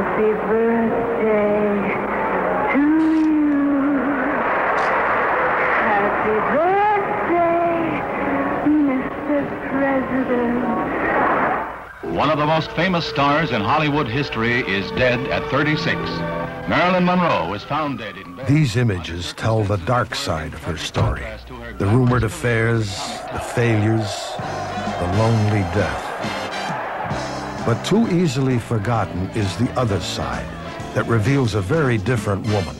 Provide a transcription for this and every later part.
Happy birthday to you. Happy birthday, Mr. President. One of the most famous stars in Hollywood history is dead at 36. Marilyn Monroe was found dead in bed. These images tell the dark side of her story. The rumored affairs, the failures, the lonely death. But too easily forgotten is the other side that reveals a very different woman.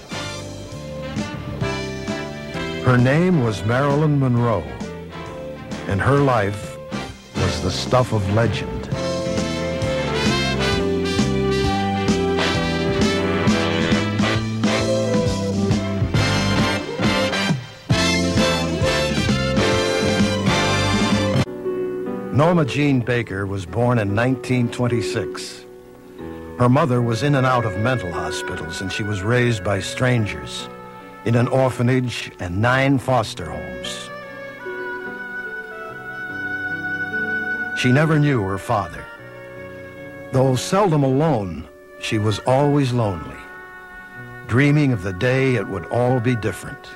Her name was Marilyn Monroe, and her life was the stuff of legend. Norma Jean Baker was born in 1926. Her mother was in and out of mental hospitals, and she was raised by strangers in an orphanage and 9 foster homes. She never knew her father. Though seldom alone, she was always lonely, dreaming of the day it would all be different.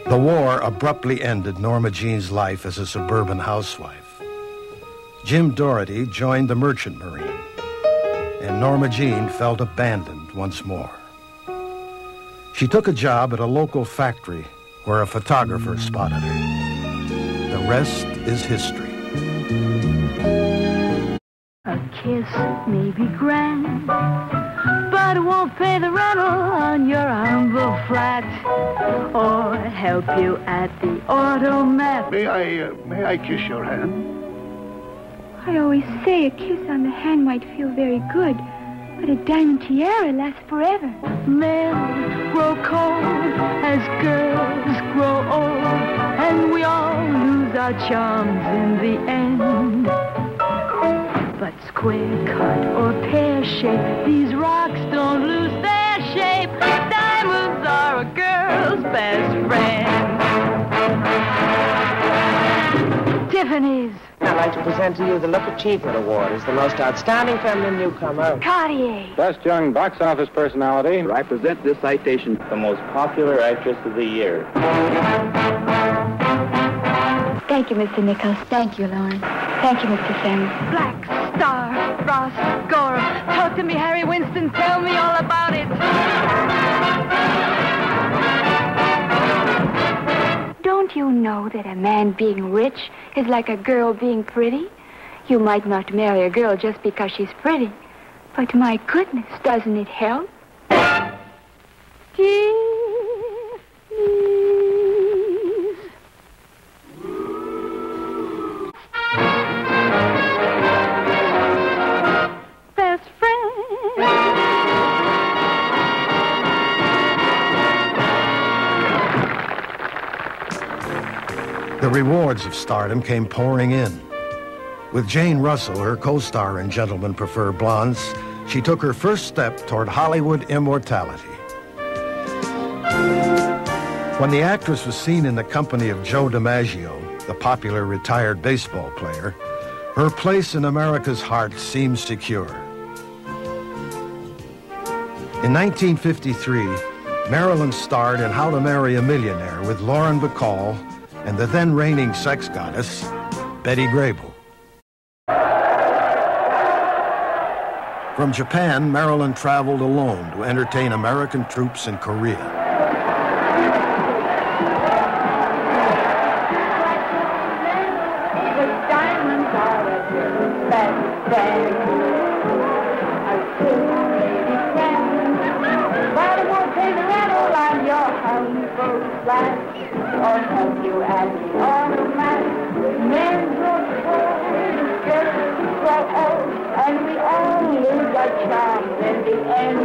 The war abruptly ended Norma Jean's life as a suburban housewife. Jim Doherty joined the Merchant Marine, and Norma Jean felt abandoned once more. She took a job at a local factory where a photographer spotted her. The rest is history. A kiss may be grand, but it won't pay the rental on your humble flat or help you at the automat. May I kiss your hand? I always say a kiss on the hand might feel very good, but a diamond tiara lasts forever. Men grow cold as girls grow old, and we all lose our charms in the end. But square cut or pear shape, these rocks don't lose their shape. Diamonds are a girl's best friend. Tiffany's. I'd like to present to you the Look Achievement Award as the most outstanding feminine newcomer. Cartier. Best young box office personality. I present this citation, the most popular actress of the year. Thank you, Mr. Nichols. Thank you, Lauren. Thank you, Mr. Sims. Black Star, Ross Gorham. Talk to me, Harry Winston. Tell me all about it. Don't you know that a man being rich is like a girl being pretty? You might not marry a girl just because she's pretty, but my goodness, doesn't it help? Best friend. The rewards of stardom came pouring in. With Jane Russell, her co-star in Gentlemen Prefer Blondes, she took her first step toward Hollywood immortality. When the actress was seen in the company of Joe DiMaggio, the popular retired baseball player, her place in America's heart seemed secure. In 1953, Marilyn starred in How to Marry a Millionaire with Lauren Bacall and the then reigning sex goddess, Betty Grable. From Japan, Marilyn traveled alone to entertain American troops in Korea. And we all lose our charms in the end.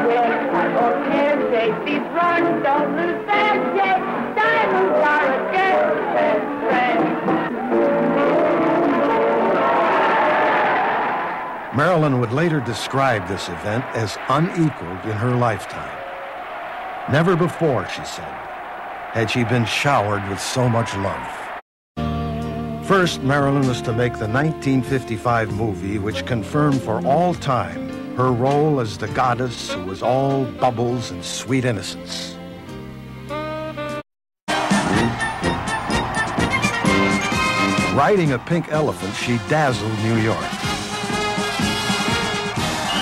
Well, I don't care, say, these runs don't lose their shape. Diamonds are a girl's best friend. Marilyn would later describe this event as unequaled in her lifetime. Never before, she said, had she been showered with so much love. First, Marilyn was to make the 1955 movie which confirmed for all time her role as the goddess who was all bubbles and sweet innocence. Riding a pink elephant, she dazzled New York.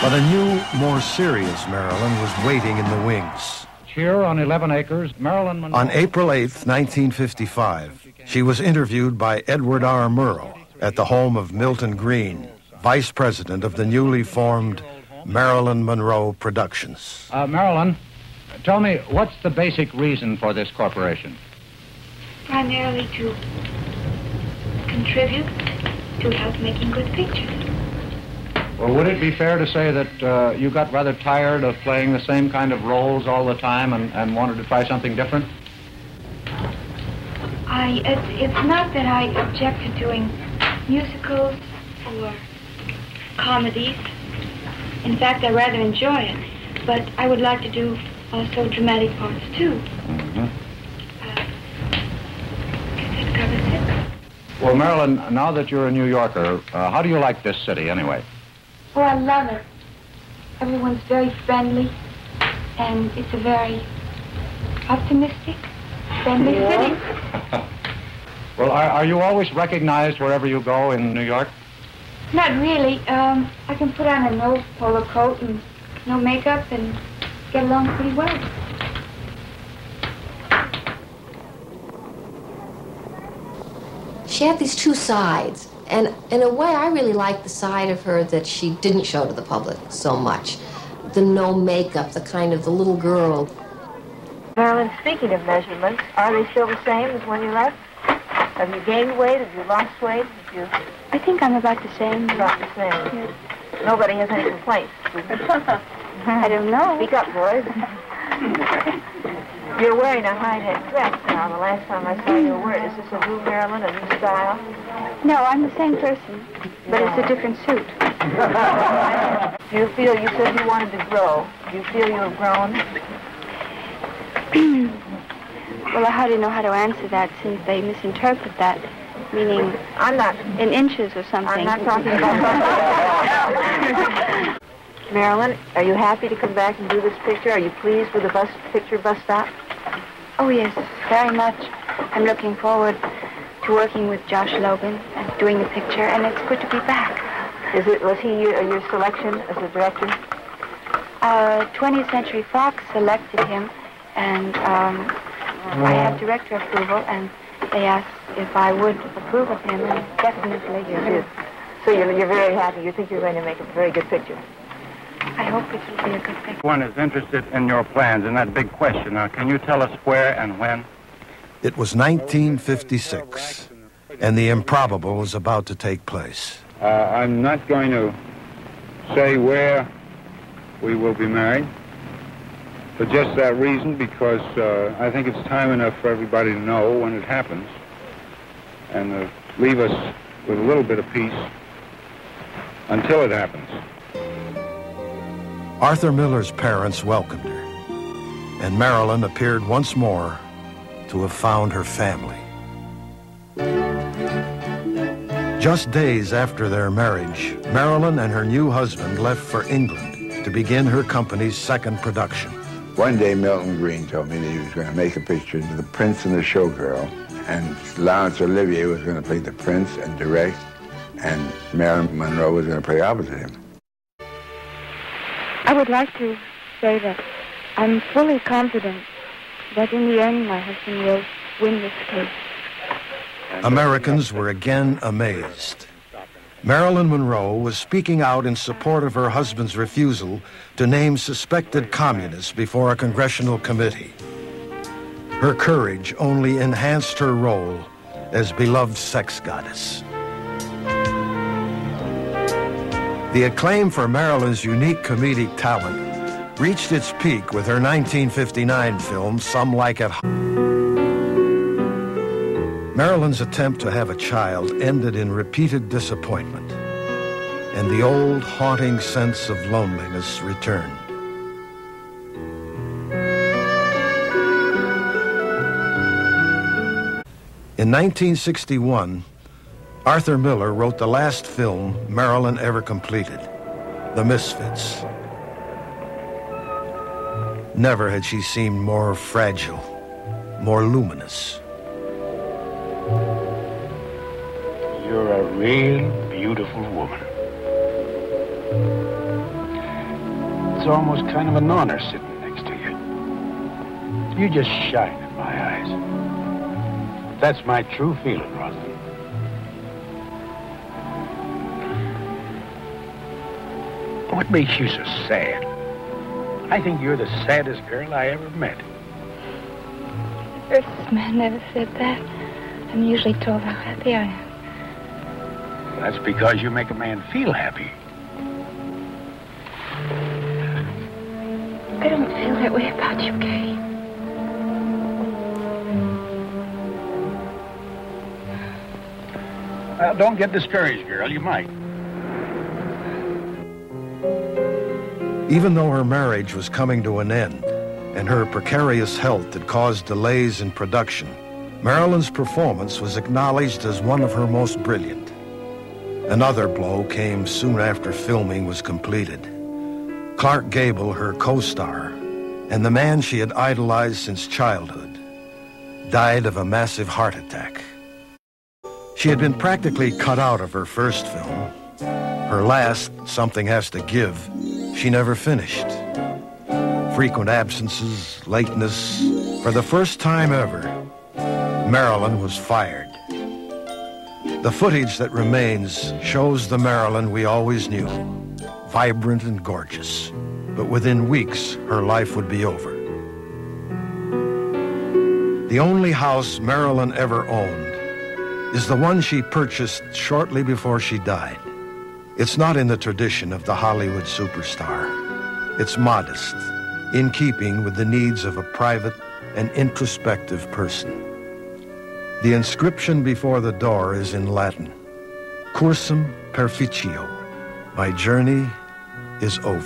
But a new, more serious Marilyn was waiting in the wings. Here on 11 acres, Marilyn Monroe. On April 8th, 1955, she was interviewed by Edward R. Murrow at the home of Milton Green, vice president of the newly formed Marilyn Monroe Productions. Marilyn, tell me, what's the basic reason for this corporation? Primarily to contribute to help making good pictures. Well, would it be fair to say that you got rather tired of playing the same kind of roles all the time and wanted to try something different? It's not that I object to doing musicals or comedies. In fact, I rather enjoy it. But I would like to do also dramatic parts, too. Mm-hmm. Guess that covers it. Well, Marilyn, now that you're a New Yorker, how do you like this city, anyway? Oh, I love it. Everyone's very friendly, and it's a very optimistic, friendly city. Well, are you always recognized wherever you go in New York? Not really. I can put on a no polo coat and no makeup and get along pretty well. She had these two sides, and in a way I really liked the side of her that she didn't show to the public so much. The no makeup, the kind of the little girl. Marilyn, speaking of measurements, are they still the same as when you left? Have you gained weight? Have you lost weight? I think I'm about the same. About the same. Yes. Nobody has any complaints. I don't know. Speak up, boys. You're wearing a high-neck dress now. The last time I saw you were wearing. Is this a new Marilyn, a new style? No, I'm the same person, but it's a different suit. Do you feel, you said you wanted to grow. Do you feel you have grown? Well, I hardly know how to answer that since they misinterpret that, meaning I'm not in inches or something. I'm not talking about Marilyn, are you happy to come back and do this picture? Are you pleased with the bus stop? Oh, yes, very much. I'm looking forward to working with Josh Logan and doing the picture, and it's good to be back. Was he your selection as a director? 20th Century Fox selected him, and I have director approval, and they asked if I would approve of him, and definitely you do. So you're very happy. You think you're going to make a very good picture? I hope it will be a good picture. One is interested in your plans and that big question. Now, can you tell us where and when? It was 1956, and the improbable was about to take place. I'm not going to say where we will be married for just that reason, because I think it's time enough for everybody to know when it happens and leave us with a little bit of peace until it happens. Arthur Miller's parents welcomed her, and Marilyn appeared once more to have found her family. Just days after their marriage, Marilyn and her new husband left for England to begin her company's second production. One day, Milton Green told me that he was going to make a picture of The Prince and the Showgirl, and Laurence Olivier was going to play the Prince and direct, and Marilyn Monroe was going to play opposite him. I would like to say that I'm fully confident that in the end my husband will win this case. Americans were again amazed. Marilyn Monroe was speaking out in support of her husband's refusal to name suspected communists before a congressional committee. Her courage only enhanced her role as beloved sex goddess. The acclaim for Marilyn's unique comedic talent reached its peak with her 1959 film, Some Like It. Marilyn's attempt to have a child ended in repeated disappointment, and the old haunting sense of loneliness returned. In 1961, Arthur Miller wrote the last film Marilyn ever completed, The Misfits. Never had she seemed more fragile, more luminous. You're a real beautiful woman. It's almost kind of an honor sitting next to you. You just shine in my eyes. That's my true feeling, Rosalind. What makes you so sad? I think you're the saddest girl I ever met. The first man never said that. I'm usually told how happy I am. That's because you make a man feel happy. I don't feel that way about you, Kay. Well, don't get discouraged, girl. You might. Even though her marriage was coming to an end and her precarious health had caused delays in production, Marilyn's performance was acknowledged as one of her most brilliant. Another blow came soon after filming was completed. Clark Gable, her co-star, and the man she had idolized since childhood, died of a massive heart attack. She had been practically cut out of her first film. Her last, Something Has to Give, she never finished. Frequent absences, lateness. For the first time ever, Marilyn was fired. The footage that remains shows the Marilyn we always knew, vibrant and gorgeous. But within weeks, her life would be over. The only house Marilyn ever owned is the one she purchased shortly before she died. It's not in the tradition of the Hollywood superstar. It's modest, in keeping with the needs of a private and introspective person. The inscription before the door is in Latin, Cursum perficio, my journey is over.